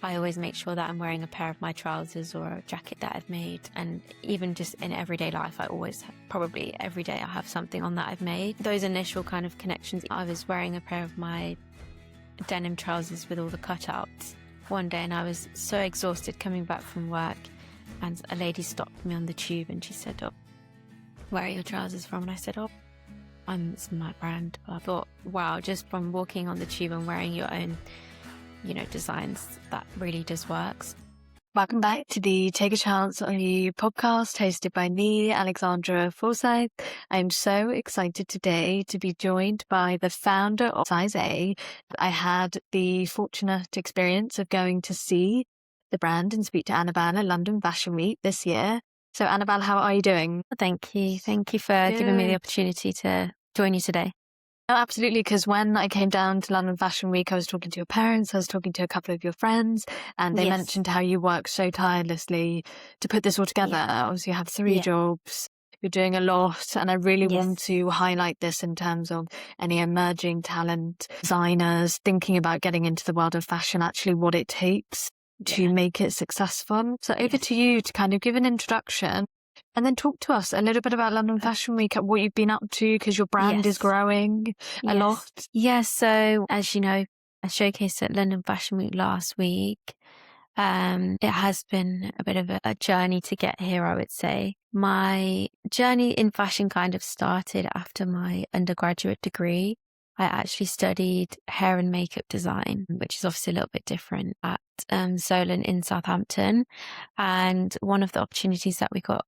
I always make sure that I'm wearing a pair of my trousers or a jacket that I've made. And even just in everyday life, probably every day I have something on that I've made. Those initial kind of connections, I was wearing a pair of my denim trousers with all the cutouts one day, and I was so exhausted coming back from work, and a lady stopped me on the tube and she said, "Oh, where are your trousers from?" And I said, "Oh, it's my brand." I thought, wow, just from walking on the tube and wearing your own designs, that really does work. Welcome back to the Take a Chance on You podcast hosted by me, Alexandra Forsyth. I'm so excited today to be joined by the founder of Size A. I had the fortunate experience of going to see the brand and speak to Annabelle at London Fashion Week this year. So Annabelle, how are you doing? Thank you. Thank you for giving me the opportunity to join you today. Oh, absolutely, because when I came down to London Fashion Week, I was talking to your parents, I was talking to a couple of your friends, and they mentioned how you work so tirelessly to put this all together. Obviously, you have 3 jobs, you're doing a lot, and I really want to highlight this in terms of any emerging talent, designers, thinking about getting into the world of fashion, actually what it takes to make it successful. So over to you to kind of give an introduction. And then talk to us a little bit about London Fashion Week, what you've been up to, because your brand is growing a lot. Yes, so as you know, I showcased at London Fashion Week last week. It has been a bit of a journey to get here, I would say. My journey in fashion kind of started after my undergraduate degree. I actually studied hair and makeup design, which is obviously a little bit different, at Solent in Southampton. And one of the opportunities that we got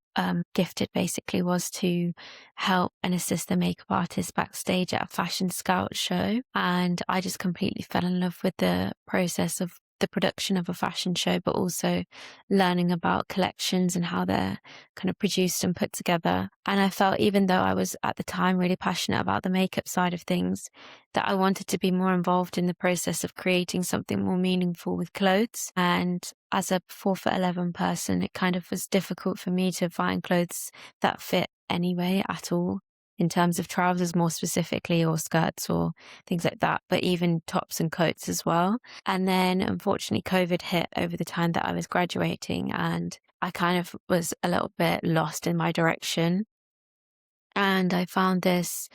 gifted basically was to help and assist the makeup artist backstage at a fashion scout show. And I just completely fell in love with the process of the production of a fashion show, but also learning about collections and how they're kind of produced and put together. And I felt, even though I was at the time really passionate about the makeup side of things, that I wanted to be more involved in the process of creating something more meaningful with clothes. And as a 4'11" person, it kind of was difficult for me to find clothes that fit anyway at all, in terms of trousers more specifically, or skirts or things like that, but even tops and coats as well. And then unfortunately COVID hit over the time that I was graduating, and I kind of was a little bit lost in my direction. And I found this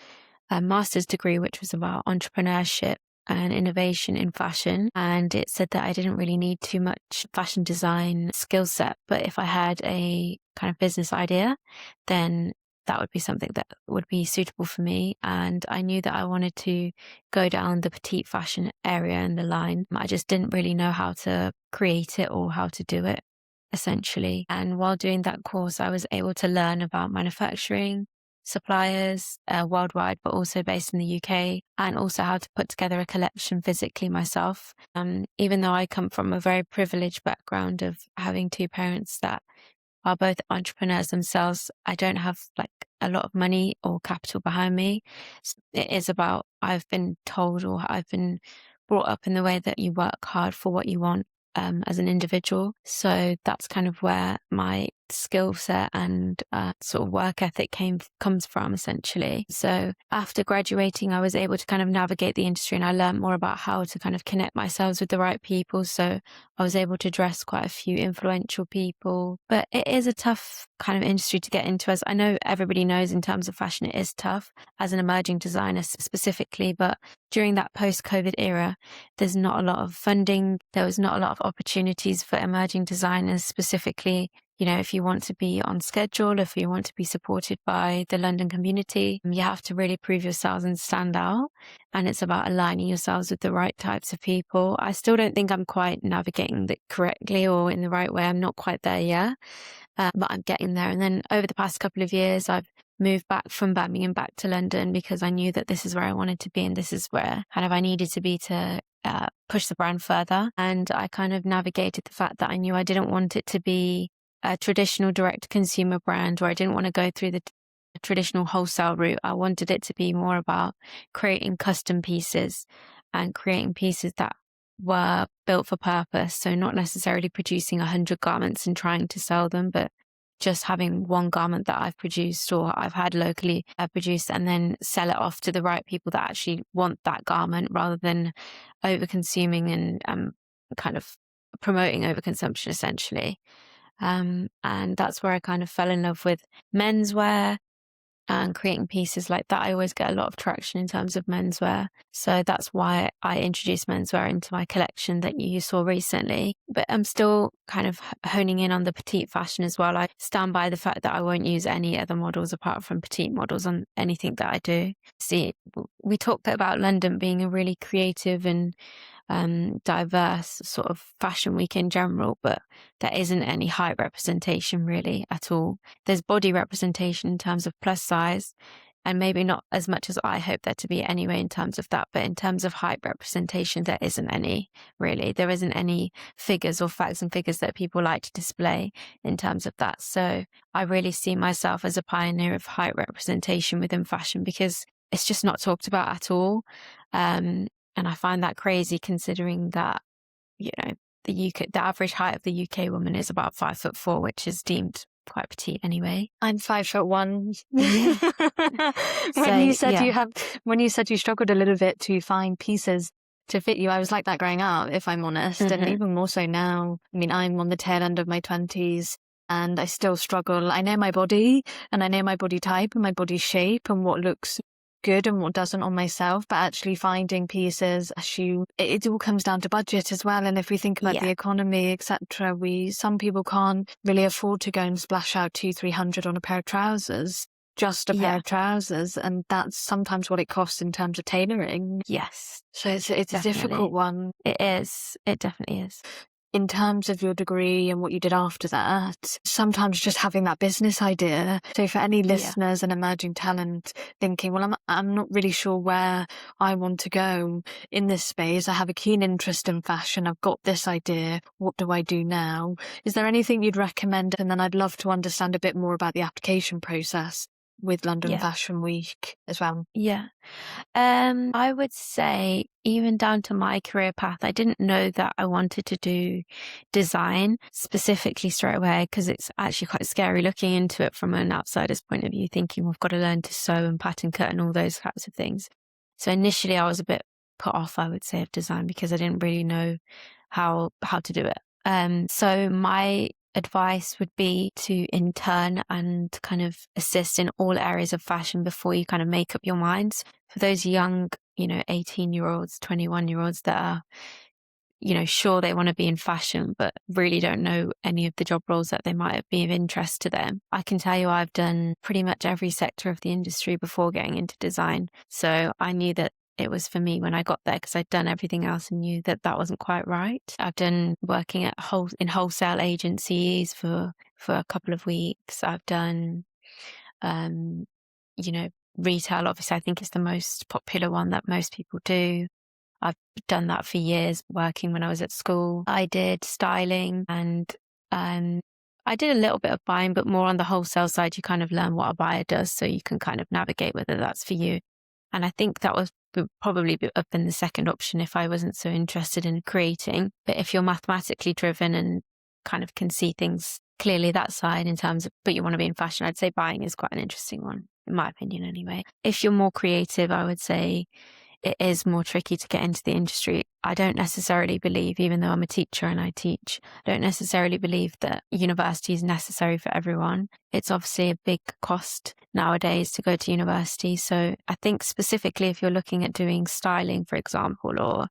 master's degree, which was about entrepreneurship and innovation in fashion. And it said that I didn't really need too much fashion design skill set, but if I had a kind of business idea, then that would be something that would be suitable for me. And I knew that I wanted to go down the petite fashion area in the line. I just didn't really know how to create it or how to do it, essentially. And while doing that course, I was able to learn about manufacturing, suppliers worldwide, but also based in the UK, and also how to put together a collection physically myself. Even though I come from a very privileged background of having 2 parents that are both entrepreneurs themselves, I don't have like a lot of money or capital behind me. It is about, I've been told, or I've been brought up in the way that you work hard for what you want as an individual. So that's kind of where my skill set and sort of work ethic comes from, essentially. So after graduating, I was able to kind of navigate the industry, and I learned more about how to kind of connect myself with the right people. So I was able to dress quite a few influential people, but it is a tough kind of industry to get into, as I know everybody knows. In terms of fashion, it is tough as an emerging designer specifically, but during that post-COVID era, there's not a lot of funding. There was not a lot of opportunities for emerging designers specifically. You know, if you want to be on schedule, if you want to be supported by the London community, you have to really prove yourselves and stand out. And it's about aligning yourselves with the right types of people. I still don't think I'm quite navigating that correctly or in the right way. I'm not quite there yet, but I'm getting there. And then over the past couple of years, I've moved back from Birmingham back to London because I knew that this is where I wanted to be, and this is where kind of I needed to be to push the brand further. And I kind of navigated the fact that I knew I didn't want it to be a traditional direct consumer brand, where I didn't want to go through the traditional wholesale route. I wanted it to be more about creating custom pieces and creating pieces that were built for purpose. So not necessarily producing 100 garments and trying to sell them, but just having one garment that I've produced or I've had locally produced, and then sell it off to the right people that actually want that garment, rather than over consuming and kind of promoting overconsumption essentially. And that's where I kind of fell in love with menswear and creating pieces like that. I always get a lot of traction in terms of menswear. So that's why I introduced menswear into my collection that you saw recently. But I'm still kind of honing in on the petite fashion as well. I stand by the fact that I won't use any other models apart from petite models on anything that I do. See, we talked about London being a really creative and diverse sort of fashion week in general, but there isn't any height representation really at all. There's body representation in terms of plus size, and maybe not as much as I hope there to be anyway in terms of that, but in terms of height representation, there isn't any really. There isn't any figures or facts and figures that people like to display in terms of that. So I really see myself as a pioneer of height representation within fashion because it's just not talked about at all. And I find that crazy considering that, the average height of the UK woman is about 5'4", which is deemed quite petite anyway. I'm 5'1". Yeah. When you said you struggled a little bit to find pieces to fit you, I was like that growing up, if I'm honest, and even more so now. I mean, I'm on the tail end of my 20s. And I still struggle. I know my body and I know my body type and my body shape and what looks good and what doesn't on myself, but actually finding pieces, it all comes down to budget as well. And if we think about the economy, etc., some people can't really afford to go and splash out 200-300 on a pair of trousers, just a pair of trousers, and that's sometimes what it costs in terms of tailoring. Yes. So it's a difficult one. It is. It definitely is. In terms of your degree and what you did after that, sometimes just having that business idea. So for any listeners and emerging talent thinking, well, I'm not really sure where I want to go in this space. I have a keen interest in fashion. I've got this idea. What do I do now? Is there anything you'd recommend? And then I'd love to understand a bit more about the application process with London Fashion Week as well. Yeah. I would say even down to my career path, I didn't know that I wanted to do design specifically straight away because it's actually quite scary looking into it from an outsider's point of view, thinking we've got to learn to sew and pattern cut and all those types of things. So initially I was a bit put off, I would say, of design because I didn't really know how to do it. So my advice would be to intern and kind of assist in all areas of fashion before you kind of make up your minds. For those young, 18-year-olds, 21-year-olds that are, sure they want to be in fashion, but really don't know any of the job roles that they might be of interest to them. I can tell you I've done pretty much every sector of the industry before getting into design. So I knew that it was for me when I got there because I'd done everything else and knew that wasn't quite right. I've done working in wholesale agencies for a couple of weeks. I've done, retail. Obviously, I think is the most popular one that most people do. I've done that for years working when I was at school. I did styling and I did a little bit of buying, but more on the wholesale side. You kind of learn what a buyer does so you can kind of navigate whether that's for you. And I think that would probably be up in the second option if I wasn't so interested in creating. But if you're mathematically driven and kind of can see things clearly that side in terms of, but you want to be in fashion, I'd say buying is quite an interesting one, in my opinion anyway. If you're more creative, I would say it is more tricky to get into the industry. I don't necessarily believe, even though I'm a teacher and I teach, I don't necessarily believe that university is necessary for everyone. It's obviously a big cost nowadays to go to university. So I think specifically if you're looking at doing styling, for example, or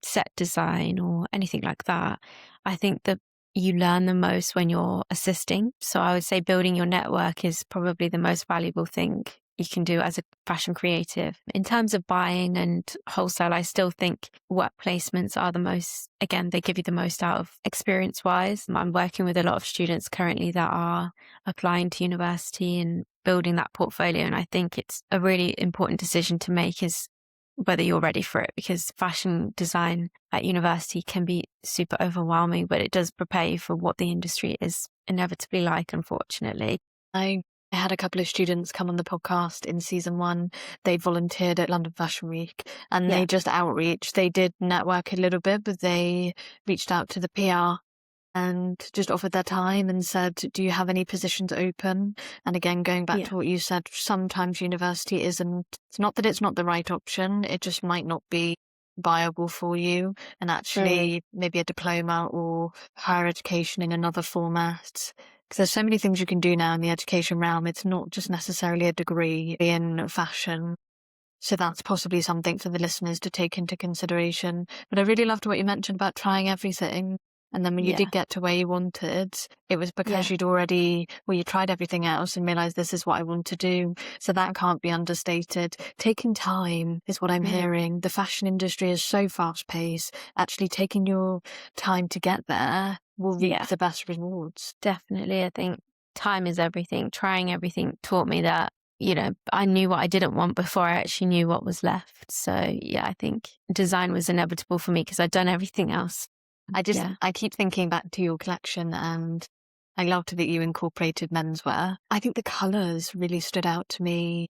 set design or anything like that, I think that you learn the most when you're assisting. So I would say building your network is probably the most valuable thing you can do as a fashion creative. In terms of buying and wholesale, I still think work placements are the most, again, they give you the most out of experience-wise. I'm working with a lot of students currently that are applying to university and building that portfolio. And I think it's a really important decision to make is whether you're ready for it, because fashion design at university can be super overwhelming, but it does prepare you for what the industry is inevitably like, unfortunately. I had a couple of students come on the podcast in season 1. They volunteered at London Fashion Week and they just outreach. They did network a little bit, but they reached out to the PR and just offered their time and said, do you have any positions open? And again, going back to what you said, sometimes university isn't, it's not that it's not the right option, it just might not be viable for you, and actually maybe a diploma or higher education in another format. Because there's so many things you can do now in the education realm. It's not just necessarily a degree in fashion. So that's possibly something for the listeners to take into consideration. But I really loved what you mentioned about trying everything. And then when you did get to where you wanted, it was because you tried everything else and realized this is what I want to do. So that can't be understated. Taking time is what I'm hearing. The fashion industry is so fast paced. Actually taking your time to get there will reap the best rewards. Definitely. I think time is everything. Trying everything taught me that, you know, I knew what I didn't want before I actually knew what was left. So yeah, I think design was inevitable for me because I'd done everything else. I keep thinking back to your collection, and I loved that you incorporated menswear. I think the colours really stood out to me,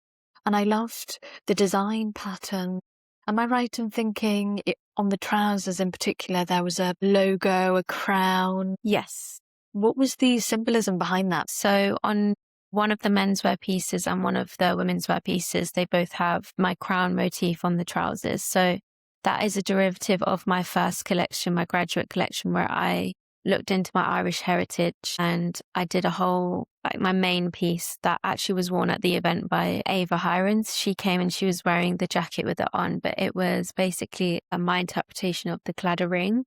and I loved the design pattern. Am I right in thinking on the trousers in particular, there was a logo, a crown? Yes. What was the symbolism behind that? So on one of the menswear pieces and one of the women's wear pieces, they both have my crown motif on the trousers. So that is a derivative of my first collection, my graduate collection, where I looked into my Irish heritage and I did a whole, like my main piece that actually was worn at the event by Ava Hirons. She came and she was wearing the jacket with it on, but it was basically my interpretation of the Cladder ring.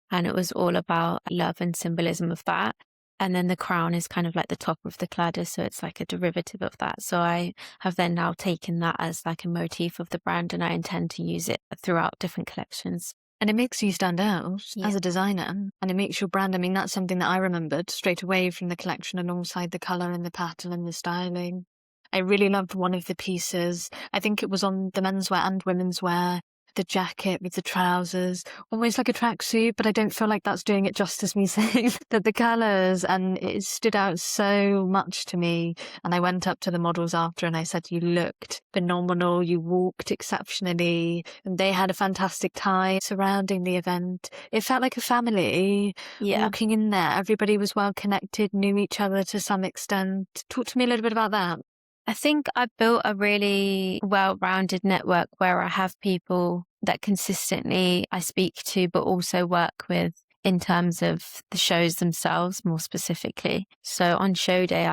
And it was all about love and symbolism of that. And then the crown is kind of like the top of the cladder, so it's like a derivative of that. So I have then now taken that as like a motif of the brand, and I intend to use it throughout different collections. And it makes you stand out as a designer, and it makes your brand. I mean, that's something that I remembered straight away from the collection, alongside the colour and the pattern and the styling. I really loved one of the pieces. I think it was on the menswear and women's wear. The jacket with the trousers, almost like a tracksuit, but I don't feel like that's doing it justice, me saying that the colours, and it stood out so much to me. And I went up to the models after and I said, you looked phenomenal, you walked exceptionally, and they had a fantastic time surrounding the event. It felt like a family walking in there. Everybody was well connected, knew each other to some extent. Talk to me a little bit about that. I think I built a really well-rounded network where I have people that consistently I speak to, but also work with in terms of the shows themselves more specifically. So on show day,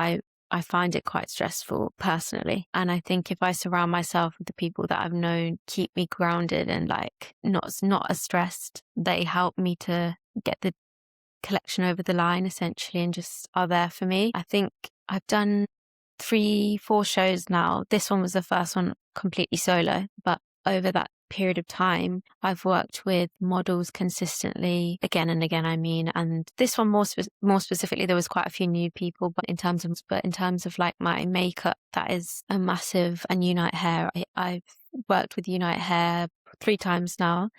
I find it quite stressful personally. And I think if I surround myself with the people that I've known keep me grounded and like not as stressed, they help me to get the collection over the line essentially and just are there for me. I think I've done 3-4 shows now. This one was the first one completely solo, but over that period of time, I've worked with models consistently again and again, and this one more specifically, there was quite a few new people, but in terms of like my makeup, that is a massive, and Unite Hair. I've worked with Unite Hair 3 times now,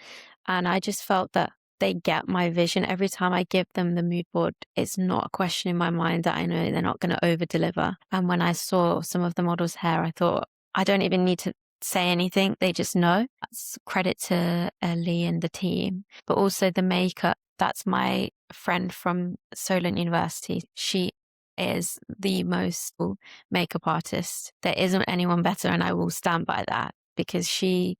and I just felt that they get my vision. Every time I give them the mood board, it's not a question in my mind that I know they're not going to over deliver. And when I saw some of the models' hair, I thought, I don't even need to say anything. They just know. That's credit to Lee and the team, but also the makeup. That's my friend from Solent University. She is the most makeup artist. There isn't anyone better, and I will stand by that because she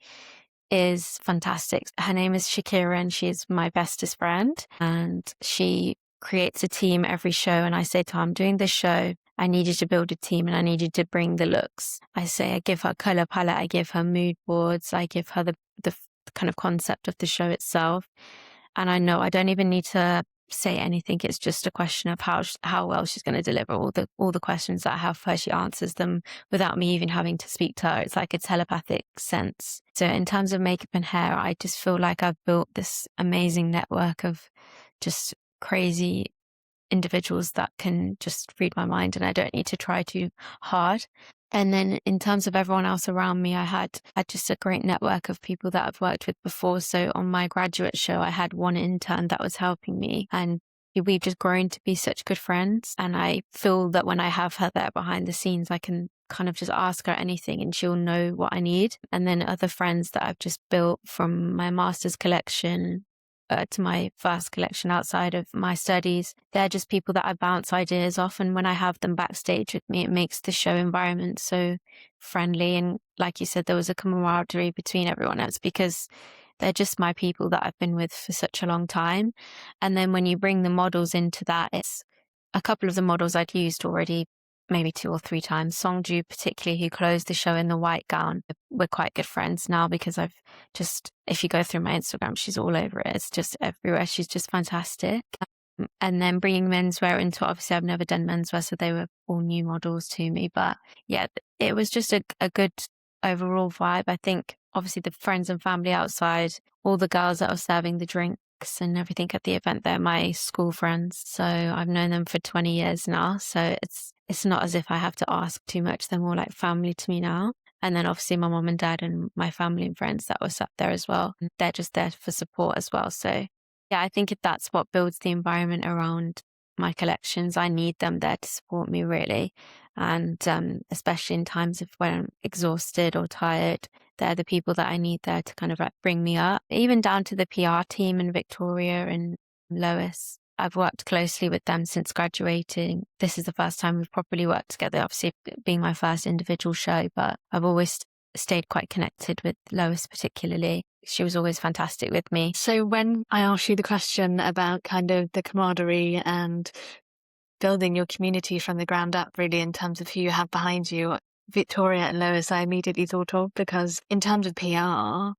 is fantastic. Her name is Shakira and she's my bestest friend, and she creates a team every show. And I say to her, I'm doing this show, I need you to build a team and I need you to bring the looks. I give her color palette, I give her mood boards, I give her the kind of concept of the show itself. And I know I don't even need to say anything. It's just a question of how well she's going to deliver all the questions that I have for her. She answers them without me even having to speak to her. It's like a telepathic sense. So in terms of makeup and hair, I just feel like I've built this amazing network of just crazy individuals that can just read my mind, and I don't need to try too hard. And then in terms of everyone else around me, I had just a great network of people that I've worked with before. So on my graduate show, I had one intern that was helping me, and we've just grown to be such good friends. And I feel that when I have her there behind the scenes, I can kind of just ask her anything and she'll know what I need. And then other friends that I've just built from my master's collection to my first collection outside of my studies, they're just people that I bounce ideas off. And when I have them backstage with me, it makes the show environment so friendly. And like you said, there was a camaraderie between everyone else because they're just my people that I've been with for such a long time. And then when you bring the models into that, it's a couple of the models I'd used already, maybe 2 or 3 times. Songju, particularly, who closed the show in the white gown. We're quite good friends now because if you go through my Instagram, she's all over it. It's just everywhere. She's just fantastic. And then bringing menswear into it, obviously I've never done menswear, so they were all new models to me. But yeah, it was just a good overall vibe. I think obviously the friends and family outside, all the girls that are serving the drinks and everything at the event, they're my school friends. So I've known them for 20 years now. So it's not as if I have to ask too much. They're more like family to me now. And then obviously my mom and dad and my family and friends that were sat there as well. They're just there for support as well. So yeah, I think that's what builds the environment around my collections. I need them there to support me, really. And especially in times of when I'm exhausted or tired, they're the people that I need there to kind of like bring me up. Even down to the PR team and Victoria and Lois. I've worked closely with them since graduating. This is the first time we've properly worked together, obviously being my first individual show, but I've always stayed quite connected with Lois particularly. She was always fantastic with me. So when I asked you the question about kind of the camaraderie and building your community from the ground up, really, in terms of who you have behind you, Victoria and Lois, I immediately thought of, because in terms of PR,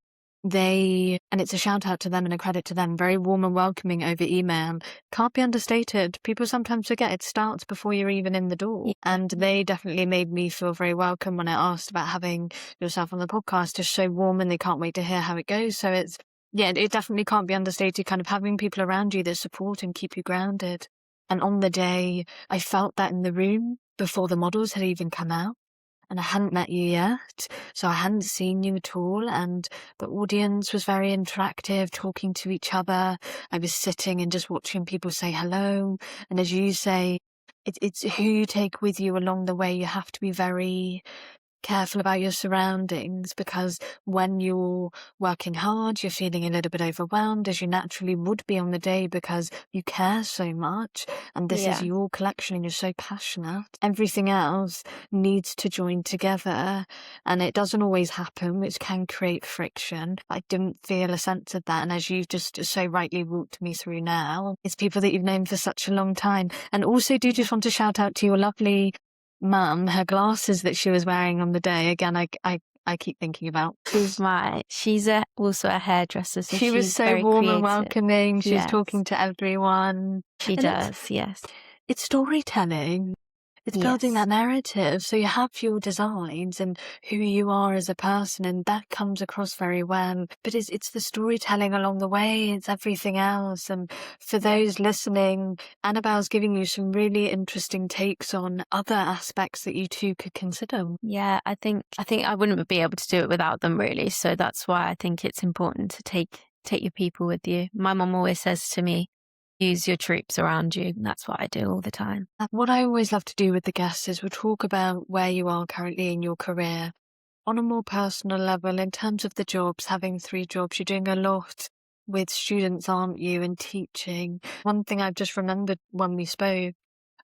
and it's a shout out to them and a credit to them, very warm and welcoming over email. Can't be understated. People sometimes forget it starts before you're even in the door. Yeah. And they definitely made me feel very welcome when I asked about having yourself on the podcast. Just so warm, and they can't wait to hear how it goes. So it definitely can't be understated, kind of having people around you that support and keep you grounded. And on the day, I felt that in the room before the models had even come out. And I hadn't met you yet, so I hadn't seen you at all. And the audience was very interactive, talking to each other. I was sitting and just watching people say hello. And as you say, it's who you take with you along the way. You have to be very careful about your surroundings, because when you're working hard, you're feeling a little bit overwhelmed, as you naturally would be on the day, because you care so much and this is your collection and you're so passionate. Everything else needs to join together, and it doesn't always happen, which can create friction. I didn't feel a sense of that, and as you've just so rightly walked me through now, it's people that you've known for such a long time. And also do just want to shout out to your lovely mum, her glasses that she was wearing on the day. Again, I keep thinking about. She's also a hairdresser. So she was so warm and welcoming. She was talking to everyone. She does, yes. It's storytelling. It's building that narrative. So you have your designs and who you are as a person, and that comes across very well. But it's the storytelling along the way. It's everything else. And for those listening, Annabelle's giving you some really interesting takes on other aspects that you too could consider. Yeah, I think I wouldn't be able to do it without them, really. So that's why I think it's important to take your people with you. My mum always says to me, use your troops around you. And that's what I do all the time. What I always love to do with the guests is we'll talk about where you are currently in your career on a more personal level, in terms of the jobs, having 3 jobs. You're doing a lot with students, aren't you, and teaching. One thing I've just remembered when we spoke,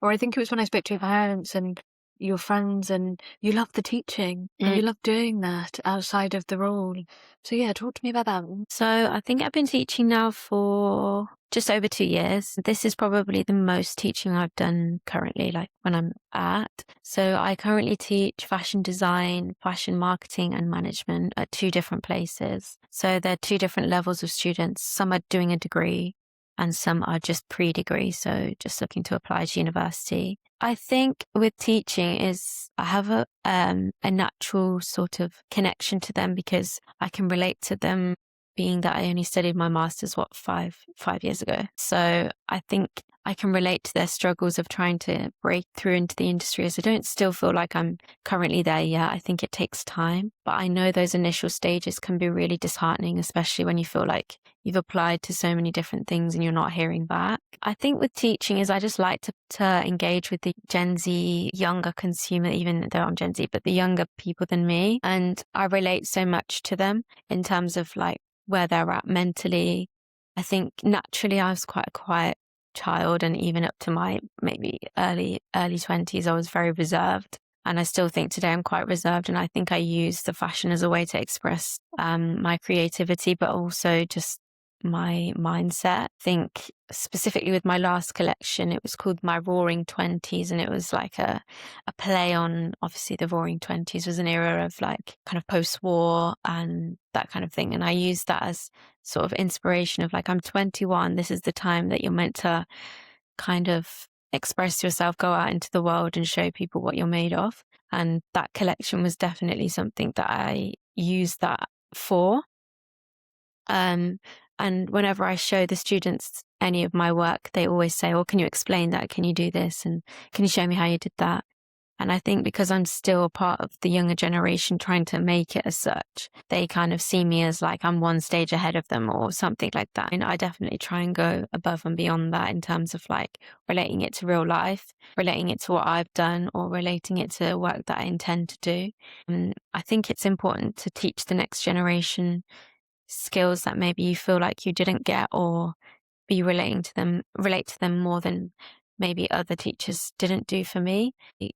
or I think it was when I spoke to your parents and your friends, and you love the teaching and you love doing that outside of the role. So yeah, talk to me about that. So I think I've been teaching now for just over 2 years. This is probably the most teaching I've done currently, like when I'm at. So I currently teach fashion design, fashion marketing and management at 2 different places. So there are 2 different levels of students. Some are doing a degree and some are just pre-degree, so just looking to apply to university. I think with teaching is I have a natural sort of connection to them because I can relate to them, being that I only studied my master's, 5 years ago. So I think I can relate to their struggles of trying to break through into the industry, as I don't still feel like I'm currently there yet. I think it takes time, but I know those initial stages can be really disheartening, especially when you feel like you've applied to so many different things and you're not hearing back. I think with teaching is I just like to engage with the Gen Z younger consumer, even though I'm Gen Z, but the younger people than me. And I relate so much to them in terms of like where they're at mentally. I think naturally I was quite a quiet child, and even up to my maybe early 20s, I was very reserved. And I still think today I'm quite reserved, and I think I use the fashion as a way to express my creativity, but also just my mindset. I think specifically with my last collection, it was called my Roaring Twenties, and it was like a play on, obviously the Roaring Twenties was an era of like kind of post-war and that kind of thing. And I used that as sort of inspiration of like, I'm 21, this is the time that you're meant to kind of express yourself, go out into the world and show people what you're made of. And that collection was definitely something that I used that for. And whenever I show the students any of my work, they always say, "Oh, can you explain that? Can you do this? And can you show me how you did that?" And I think because I'm still a part of the younger generation trying to make it as such, they kind of see me as like I'm one stage ahead of them or something like that. And I definitely try and go above and beyond that in terms of like relating it to real life, relating it to what I've done, or relating it to work that I intend to do. And I think it's important to teach the next generation skills that maybe you feel like you didn't get, or relate to them more than maybe other teachers didn't do for me. I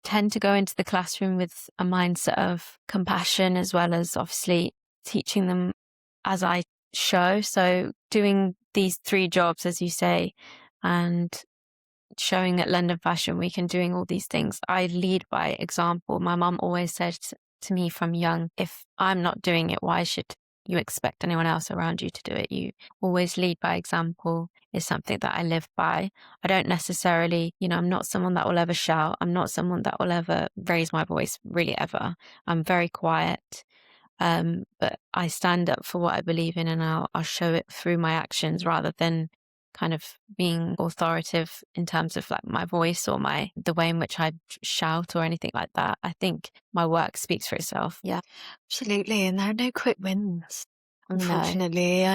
tend to go into the classroom with a mindset of compassion, as well as obviously teaching them as I show. So doing these 3 jobs, as you say, and showing at London Fashion Week and doing all these things, I lead by example. My mum always said to me from young, if I'm not doing it, why should you expect anyone else around you to do it? You always lead by example is something that I live by. I don't necessarily, I'm not someone that will ever shout. I'm not someone that will ever raise my voice, really, ever. I'm very quiet. But I stand up for what I believe in, and I'll show it through my actions rather than kind of being authoritative in terms of like my voice or the way in which I shout or anything like that. I think my work speaks for itself. Yeah, Absolutely. And there are no quick wins. no, Unfortunately,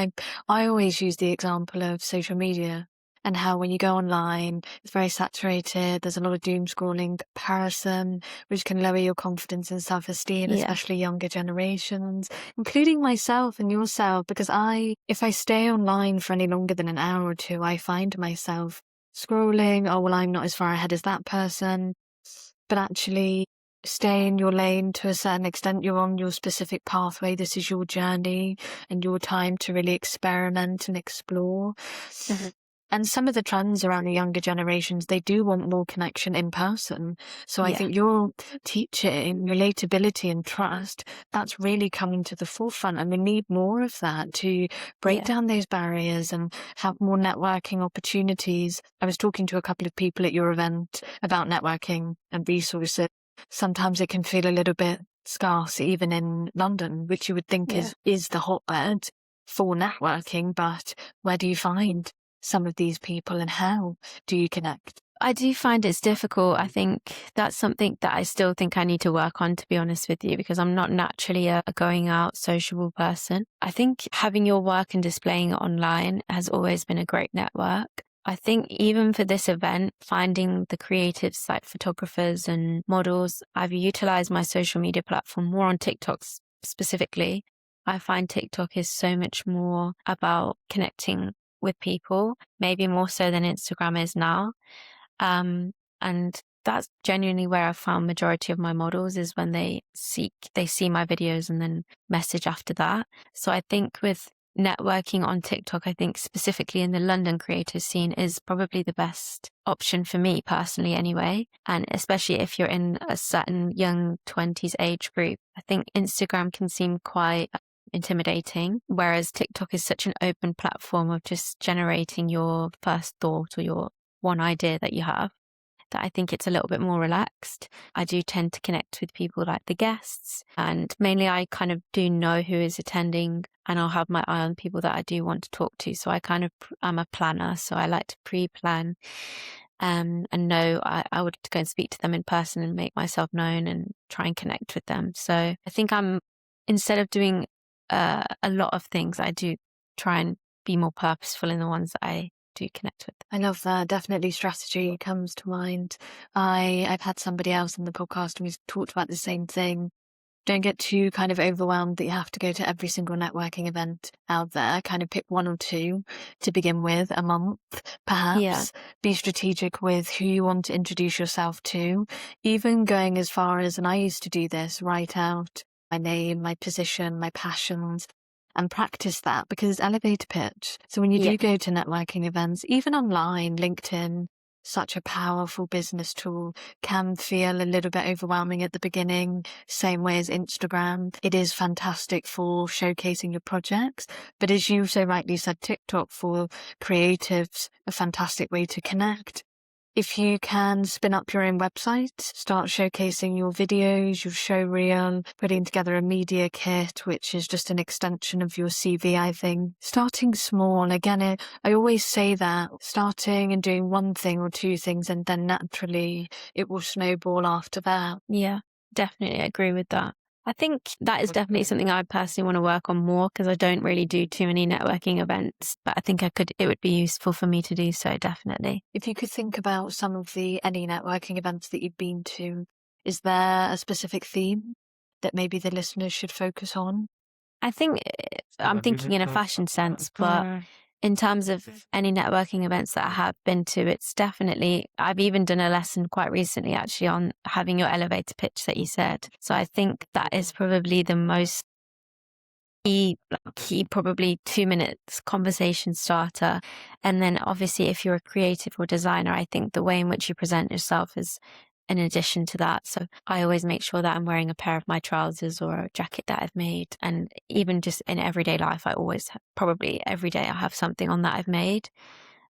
I always use the example of social media and how when you go online, it's very saturated. There's a lot of doom scrolling, comparison, which can lower your confidence and self-esteem, yeah, especially younger generations, including myself and yourself. Because if I stay online for any longer than an hour or two, I find myself scrolling. Oh, well, I'm not as far ahead as that person. But actually, stay in your lane to a certain extent. You're on your specific pathway. This is your journey and your time to really experiment and explore. Mm-hmm. And some of the trends around the younger generations, they do want more connection in person. So I think your teaching, relatability and trust, that's really coming to the forefront. And we need more of that to break down those barriers and have more networking opportunities. I was talking to a couple of people at your event about networking and resources. Sometimes it can feel a little bit scarce, even in London, which you would think is the hotbed for networking. But where do you find some of these people, and how do you connect? I do find it's difficult. I think that's something that I still think I need to work on, to be honest with you, because I'm not naturally a going out sociable person. I think having your work and displaying it online has always been a great network. I think even for this event, finding the creatives like photographers and models, I've utilized my social media platform more on TikTok specifically. I find TikTok is so much more about connecting with people, maybe more so than Instagram is now. And that's genuinely where I found majority of my models is when they see my videos and then message after that. So I think with networking on TikTok, I think specifically in the London creative scene is probably the best option for me personally anyway. And especially if you're in a certain young 20s age group, I think Instagram can seem quite intimidating, whereas TikTok is such an open platform of just generating your first thought or your one idea that you have, that I think it's a little bit more relaxed. I do tend to connect with people like the guests, and mainly I kind of do know who is attending, and I'll have my eye on people that I do want to talk to. So I'm a planner, so I like to pre-plan and know I would go and speak to them in person and make myself known and try and connect with them. So I think instead of doing a lot of things, I do try and be more purposeful in the ones that I do connect with. I love that. Definitely strategy comes to mind. I've had somebody else on the podcast and we've talked about the same thing. Don't get too kind of overwhelmed that you have to go to every single networking event out there. Kind of pick one or two to begin with a month, perhaps. Yeah. Be strategic with who you want to introduce yourself to. Even going as far as, and I used to do this, write out my name, my position, my passions, and practice that, because it's elevator pitch. So when you do go to networking events, even online, LinkedIn, such a powerful business tool, can feel a little bit overwhelming at the beginning, same way as Instagram. It is fantastic for showcasing your projects, but as you so rightly said, TikTok for creatives, a fantastic way to connect. If you can spin up your own website, start showcasing your videos, your show reel, putting together a media kit, which is just an extension of your CV, I think. Starting small, again, I always say that, starting and doing one thing or two things, and then naturally it will snowball after that. Yeah, definitely agree with that. I think that is definitely something I personally want to work on more, because I don't really do too many networking events, but I think it would be useful for me to do so, definitely. If you could think about some of any networking events that you've been to, is there a specific theme that maybe the listeners should focus on? I think I'm thinking in a fashion sense, but in terms of any networking events that I have been to, it's definitely, I've even done a lesson quite recently actually on having your elevator pitch that you said. So I think that is probably the most key probably 2 minutes conversation starter. And then obviously if you're a creative or designer, I think the way in which you present yourself is in addition to that. So I always make sure that I'm wearing a pair of my trousers or a jacket that I've made. And even just in everyday life, I always, probably every day I have something on that I've made.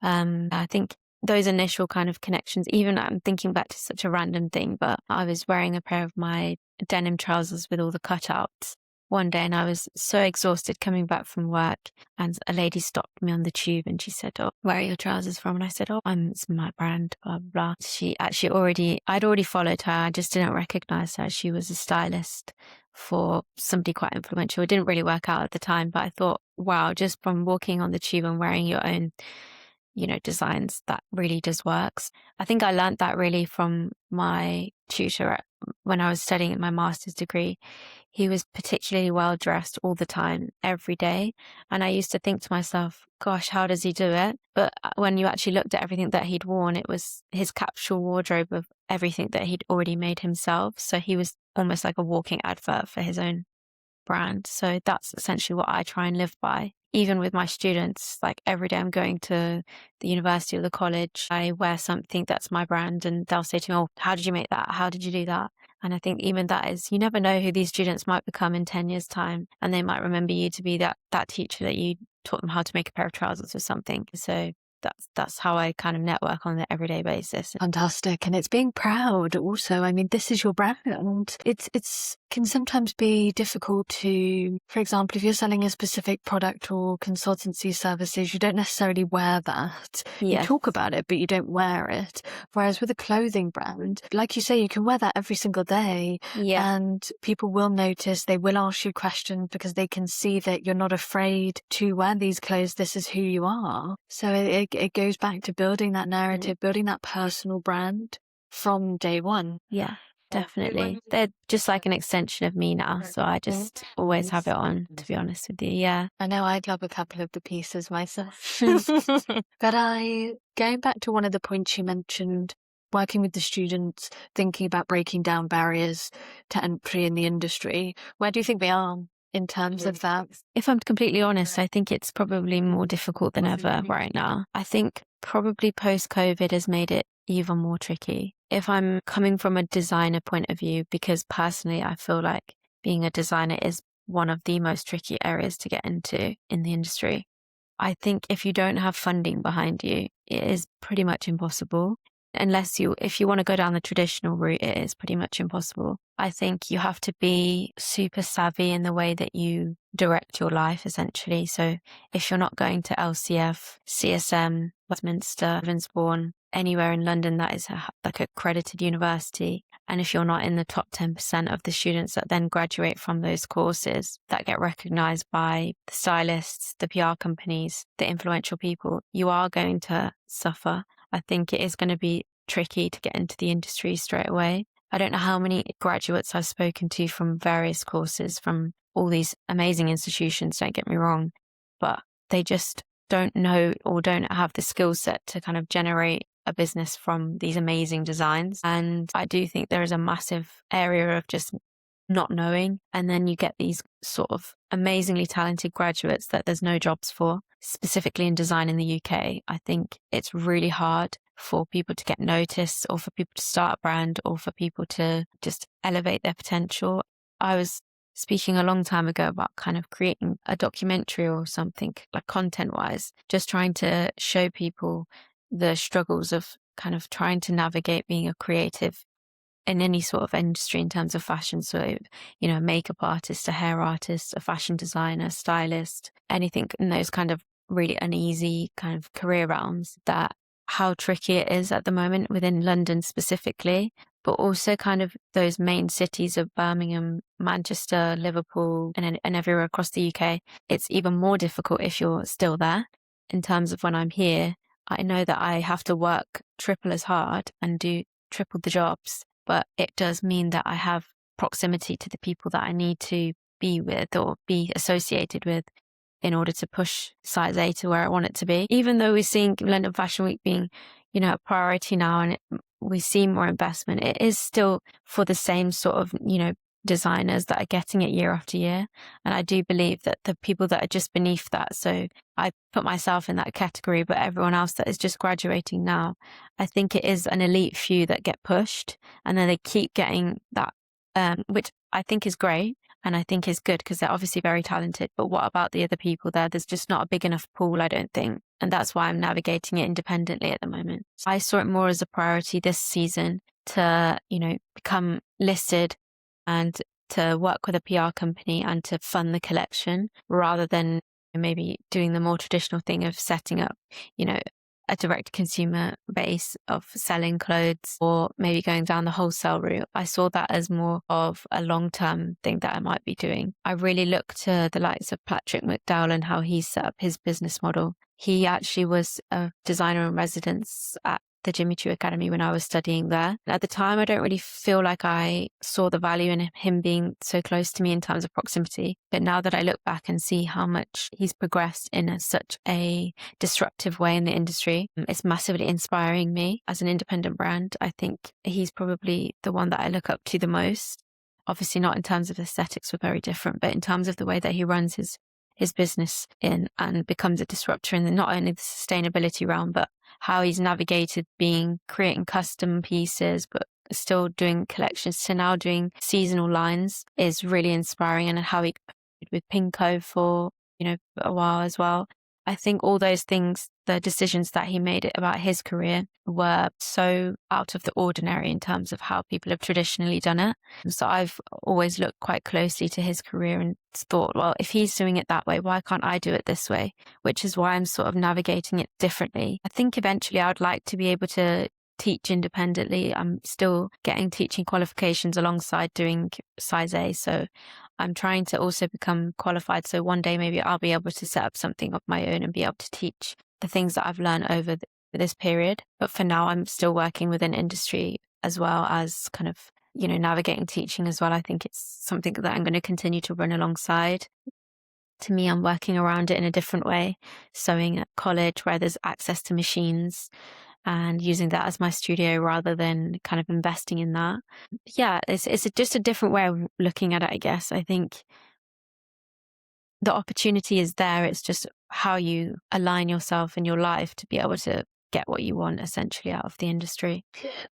I think those initial kind of connections, even I'm thinking back to such a random thing, but I was wearing a pair of my denim trousers with all the cutouts one day, and I was so exhausted coming back from work, and a lady stopped me on the tube and she said, "Oh, where are your trousers from?" And I said, "Oh, it's my brand, blah, blah." She actually I'd already followed her. I just didn't recognize her. She was a stylist for somebody quite influential. It didn't really work out at the time, but I thought, wow, just from walking on the tube and wearing your own, designs, that really does works. I think I learned that really from my tutor when I was studying my master's degree. He was particularly well dressed all the time, every day. And I used to think to myself, gosh, how does he do it? But when you actually looked at everything that he'd worn, it was his capsule wardrobe of everything that he'd already made himself. So he was almost like a walking advert for his own brand. So that's essentially what I try and live by. Even with my students, like every day I'm going to the university or the college, I wear something that's my brand, and they'll say to me, "Oh, how did you make that? How did you do that?" And I think even that is, you never know who these students might become in 10 years' time, and they might remember you to be that teacher that you taught them how to make a pair of trousers or something. So that's how I kind of network on an everyday basis. Fantastic. And it's being proud also. I mean, this is your brand. It's can sometimes be difficult to, for example, if you're selling a specific product or consultancy services, you don't necessarily wear that. Yeah. You talk about it, but you don't wear it. Whereas with a clothing brand, like you say, you can wear that every single day. Yeah. And people will notice, they will ask you questions because they can see that you're not afraid to wear these clothes. This is who you are. So it goes back to building that narrative, building that personal brand from day one. Yeah, definitely. They're just like an extension of me now. So I just always have it on, to be honest with you. Yeah. I know I'd love a couple of the pieces myself. But going back to one of the points you mentioned, working with the students, thinking about breaking down barriers to entry in the industry, where do you think we are in terms of that? If I'm completely honest, I think it's probably more difficult than ever right now. I think probably post-COVID has made it even more tricky. If I'm coming from a designer point of view, because personally I feel like being a designer is one of the most tricky areas to get into in the industry. I think if you don't have funding behind you, it is pretty much impossible. If you want to go down the traditional route, it is pretty much impossible. I think you have to be super savvy in the way that you direct your life, essentially. So if you're not going to LCF, CSM, Westminster, Ravensbourne, anywhere in London that is like a accredited university, and if you're not in the top 10% of the students that then graduate from those courses that get recognized by the stylists, the PR companies, the influential people, you are going to suffer. I think it is going to be tricky to get into the industry straight away. I don't know how many graduates I've spoken to from various courses, from all these amazing institutions, don't get me wrong, but they just don't know or don't have the skill set to kind of generate a business from these amazing designs. And I do think there is a massive area of just not knowing. And then you get these sort of amazingly talented graduates that there's no jobs for, specifically in design in the UK. I think it's really hard for people to get noticed, or for people to start a brand, or for people to just elevate their potential. I was speaking a long time ago about kind of creating a documentary or something, like content-wise, just trying to show people the struggles of kind of trying to navigate being a creative in any sort of industry in terms of fashion. So, you know, a makeup artist, a hair artist, a fashion designer, stylist, anything in those kind of really uneasy kind of career realms, that how tricky it is at the moment within London specifically, but also kind of those main cities of Birmingham, Manchester, Liverpool, and everywhere across the UK. It's even more difficult if you're still there. In terms of when I'm here, I know that I have to work triple as hard and do triple the jobs, but it does mean that I have proximity to the people that I need to be with or be associated with in order to push size A to where I want it to be. Even though we're seeing London Fashion Week being, you know, a priority now, and we see more investment, it is still for the same sort of, you know, designers that are getting it year after year. And I do believe that the people that are just beneath that, so I put myself in that category, but everyone else that is just graduating now, I think it is an elite few that get pushed, and then they keep getting that, which I think is great. And I think is good because they're obviously very talented. But what about the other people there? There's just not a big enough pool, I don't think. And that's why I'm navigating it independently at the moment. So I saw it more as a priority this season to, you know, become listed and to work with a PR company and to fund the collection, rather than maybe doing the more traditional thing of setting up, you know, a direct consumer base of selling clothes, or maybe going down the wholesale route. I saw that as more of a long-term thing that I might be doing. I really look to the likes of Patrick McDowell and how he set up his business model. He actually was a designer in residence at the Jimmy Choo Academy when I was studying there. At the time, I don't really feel like I saw the value in him being so close to me in terms of proximity. But now that I look back and see how much he's progressed in such a disruptive way in the industry, it's massively inspiring me as an independent brand. I think he's probably the one that I look up to the most. Obviously not in terms of aesthetics, we're very different, but in terms of the way that he runs his business in and becomes a disruptor in not only the sustainability realm, but how he's navigated creating custom pieces, but still doing collections, to now doing seasonal lines, is really inspiring. And how he collaborated with Pinko for, you know, a while as well. I think all those things, the decisions that he made about his career, were so out of the ordinary in terms of how people have traditionally done it. So I've always looked quite closely to his career and thought, well, if he's doing it that way, why can't I do it this way? Which is why I'm sort of navigating it differently. I think eventually I'd like to be able to teach independently. I'm still getting teaching qualifications alongside doing size A. So I'm trying to also become qualified. So one day maybe I'll be able to set up something of my own and be able to teach the things that I've learned over this period. But for now, I'm still working within industry as well as kind of, you know, navigating teaching as well. I think it's something that I'm going to continue to run alongside. To me, I'm working around it in a different way. Sewing at college where there's access to machines, and using that as my studio rather than kind of investing in that. Yeah, it's just a different way of looking at it, I guess. I think the opportunity is there. It's just how you align yourself in your life to be able to get what you want essentially out of the industry.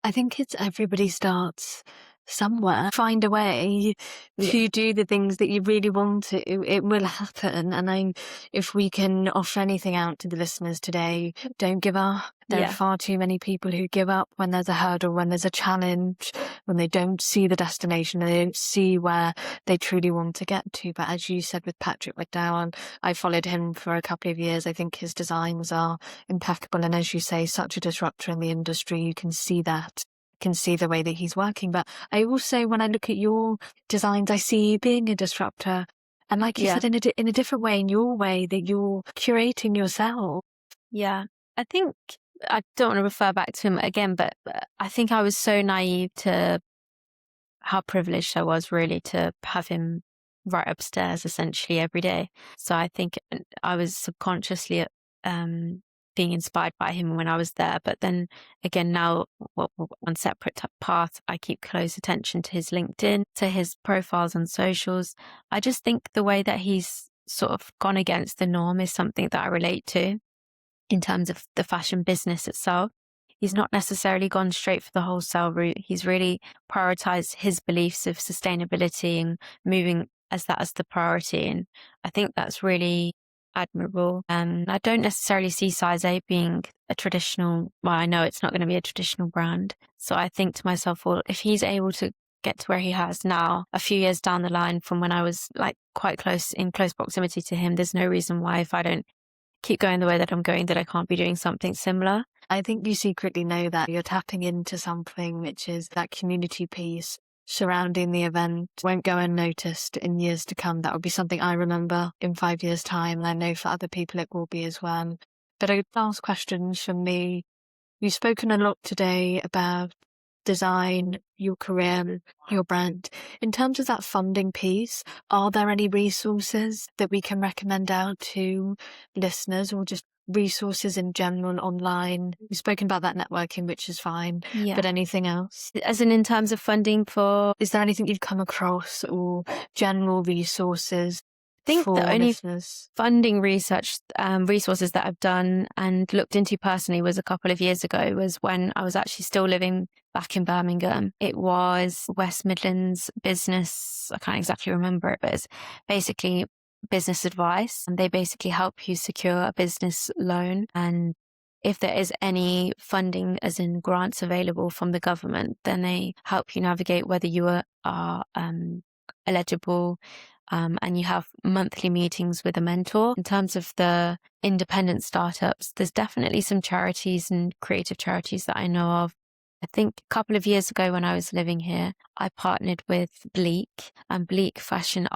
I think it's everybody starts somewhere. Find a way to do the things that you really want to. It will happen. And if we can offer anything out to the listeners today, don't give up. There are far too many people who give up when there's a hurdle, when there's a challenge, when they don't see the destination, and they don't see where they truly want to get to. But as you said with Patrick McDowell, I followed him for a couple of years. I think his designs are impeccable. And as you say, such a disruptor in the industry, you can see that. Can see the way that he's working. But I also, when I look at your designs, I see you being a disruptor, and like you said, in a different way, in your way, that you're curating yourself. Yeah, I think I don't want to refer back to him again, but I think I was so naive to how privileged I was really to have him right upstairs essentially every day. So I think I was subconsciously being inspired by him when I was there. But then again, now on separate paths, I keep close attention to his LinkedIn, to his profiles on socials. I just think the way that he's sort of gone against the norm is something that I relate to in terms of the fashion business itself. He's not necessarily gone straight for the wholesale route. He's really prioritized his beliefs of sustainability and moving as the priority. And I think that's really admirable. And I don't necessarily see Size 8 being a traditional, well, I know it's not going to be a traditional brand. So I think to myself, well, if he's able to get to where he has now, a few years down the line from when I was like in close proximity to him, there's no reason why, if I don't keep going the way that I'm going, that I can't be doing something similar. I think you secretly know that you're tapping into something which is that community piece surrounding the event won't go unnoticed in years to come. That would be something I remember in 5 years' time, and I know for other people it will be as well. But a last question from me. You've spoken a lot today about design, your career, your brand. In terms of that funding piece, are there any resources that we can recommend out to listeners, or just resources in general online? We've spoken about that networking, which is fine, but anything else? As in terms of funding for... Is there anything you've come across, or general resources? I think for the only listeners? Funding research resources that I've done and looked into personally was a couple of years ago, was when I was actually still living back in Birmingham. It was West Midlands Business, I can't exactly remember it, but it's basically business advice, and they basically help you secure a business loan. And if there is any funding, as in grants available from the government, then they help you navigate whether you are eligible. And you have monthly meetings with a mentor. In terms of the independent startups, there's definitely some charities and creative charities that I know of. I think a couple of years ago when I was living here, I partnered with Bleak, and Bleak Fashion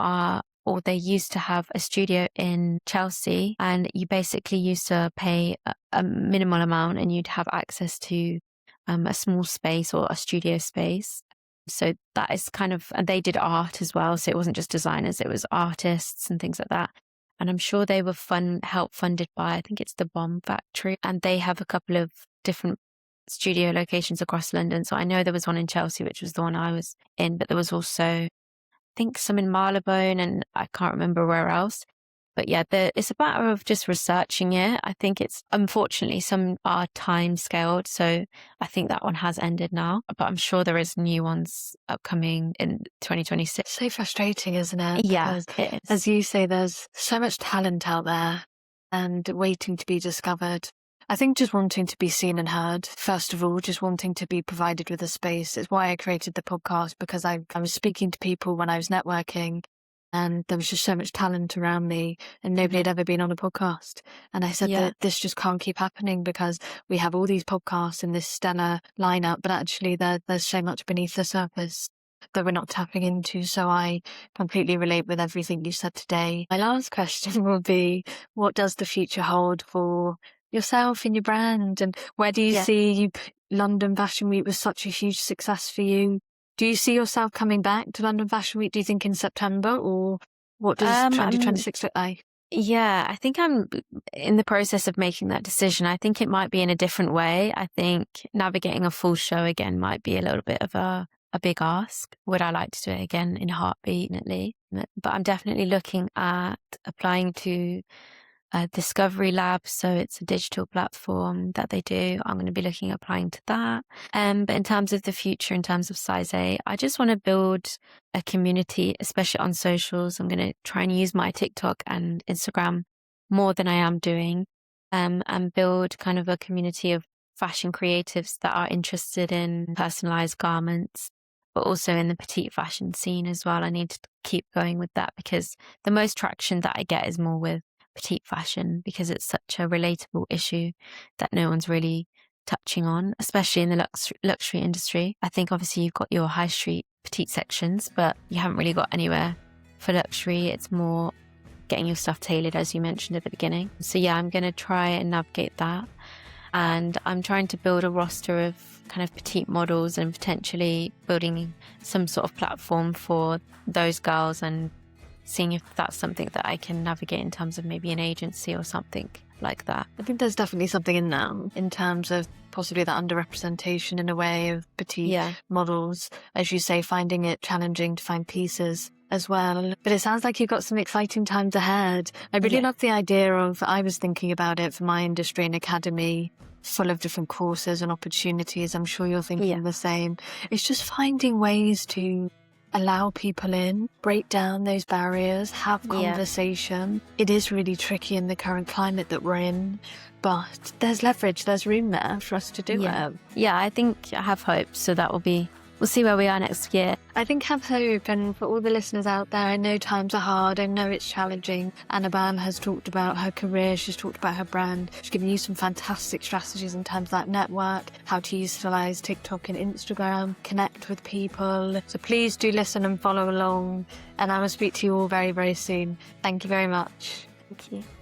they used to have a studio in Chelsea, and you basically used to pay a minimal amount and you'd have access to a small space or a studio space. So that is and they did art as well. So it wasn't just designers, it was artists and things like that. And I'm sure they were help funded by, I think it's the Bomb Factory. And they have a couple of different studio locations across London. So I know there was one in Chelsea, which was the one I was in, but there was also, I think, some in Marylebone, and I can't remember where else. But yeah, it's a matter of just researching it. I think unfortunately, some are time scaled. So I think that one has ended now, but I'm sure there is new ones upcoming in 2026. So frustrating, isn't it? Yeah, because, it is. As you say, there's so much talent out there and waiting to be discovered. I think just wanting to be seen and heard, first of all, just wanting to be provided with a space. It's why I created the podcast, because I was speaking to people when I was networking, and there was just so much talent around me, and nobody had ever been on a podcast. And I said that this just can't keep happening, because we have all these podcasts and this stellar lineup, but actually there's so much beneath the surface that we're not tapping into. So I completely relate with everything you said today. My last question will be, what does the future hold for yourself and your brand? And where do you see London Fashion Week was such a huge success for you? Do you see yourself coming back to London Fashion Week, do you think, in September? Or what does 2026 look like? Yeah, I think I'm in the process of making that decision. I think it might be in a different way. I think navigating a full show again might be a little bit of a big ask. Would I like to do it again in a heartbeat? But I'm definitely looking at applying to Discovery Lab. So it's a digital platform that they do. I'm going to be looking at applying to that. But in terms of the future, in terms of Size 8, I just want to build a community, especially on socials. I'm going to try and use my TikTok and Instagram more than I am doing, and build kind of a community of fashion creatives that are interested in personalized garments, but also in the petite fashion scene as well. I need to keep going with that, because the most traction that I get is more with petite fashion, because it's such a relatable issue that no one's really touching on, especially in the luxury industry. I think obviously you've got your high street petite sections, but you haven't really got anywhere for luxury. It's more getting your stuff tailored, as you mentioned at the beginning. So yeah, I'm going to try and navigate that. And I'm trying to build a roster of kind of petite models and potentially building some sort of platform for those girls and seeing if that's something that I can navigate in terms of maybe an agency or something like that. I think there's definitely something in that in terms of possibly that underrepresentation in a way of petite models, as you say, finding it challenging to find pieces as well. But it sounds like you've got some exciting times ahead. I really love the idea of, I was thinking about it for my industry, an academy full of different courses and opportunities. I'm sure you're thinking the same. It's just finding ways to allow people in, break down those barriers, have conversation. It is really tricky in the current climate that we're in, but there's leverage, there's room there for us to do it. Yeah, I think I have hope. So we'll see where we are next year. I think have hope, and for all the listeners out there, I know times are hard, I know it's challenging. Annabelle has talked about her career, she's talked about her brand, she's given you some fantastic strategies in terms of that network, how to utilise TikTok and Instagram, connect with people. So please do listen and follow along, and I will speak to you all very, very soon. Thank you very much. Thank you.